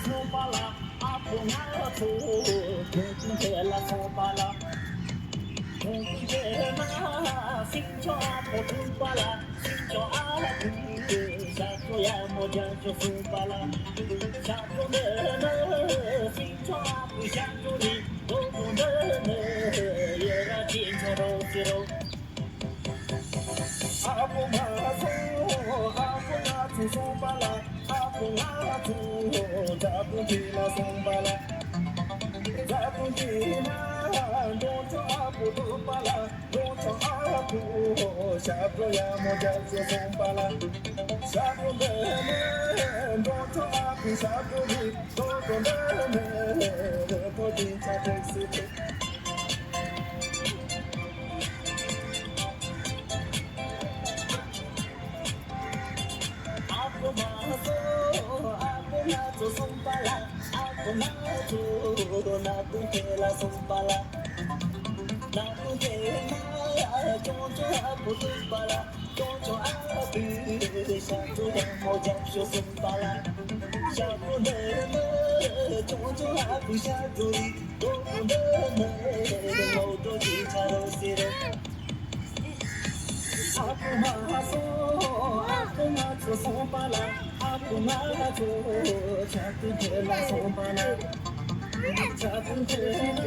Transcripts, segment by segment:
Sopala, Apuna, Kela Sopala, Sincho, Potupala, Sincho, Sakoya, Moja, Sopala, Sapone, Sincho, Pushaturi, Topone, Yera, Tinto, Siro, Apuna, Sopala, Apuna, Tapula, Sopala. Zapundina, don't apu pala, don't apu, Shabraya Mojazo Sompala, Shabundene, don't apu, Shaburi, don't the Podinta Texit. Apu Maso, Apu Nato Sompala, Apu Nato, Napu Kela Sompala. Jojo Aputupala, Jojo Api, Shato Moja Shosumpala, Shapune, Jojo Api Shaturi, Topune, Moto Chitaro Sire, Apumaso, Apumato Sompala, Apumato, Chatu Kela Sompala. Sapundena,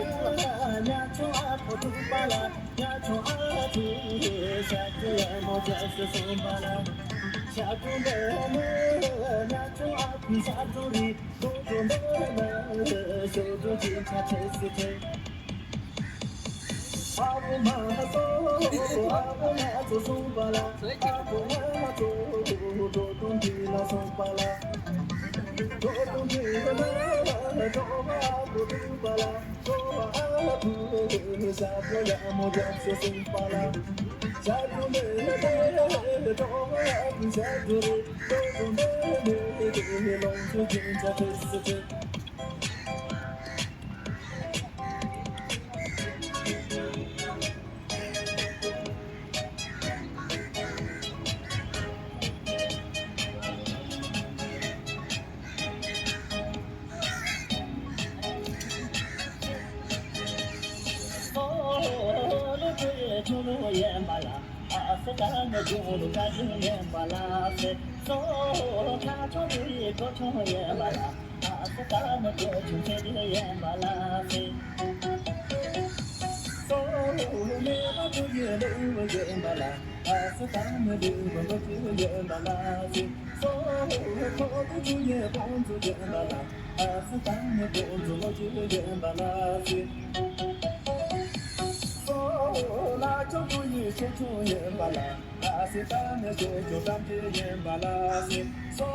Nacho Aputupala, Nacho Apu, Shakuya Moja Sompala, Shapundena, Nacho Apu Saturi, Topundena, Shoto Jinta Tesite. Apumaso, Apumato Sompala, Apumato, Totumpila Sompala. Junu yembala, African Junu Kajun yembala, so Kachori Kochon yembala, African Junu yembala, so never do you do yembala, African Junu yembala, so Kotu Juye Bontu yembala, African Junu yembala. La choku yi choku yembala, asitane choku tamche yembala, so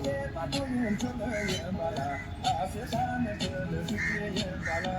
ke patu choku yembala, asitane choku yembala.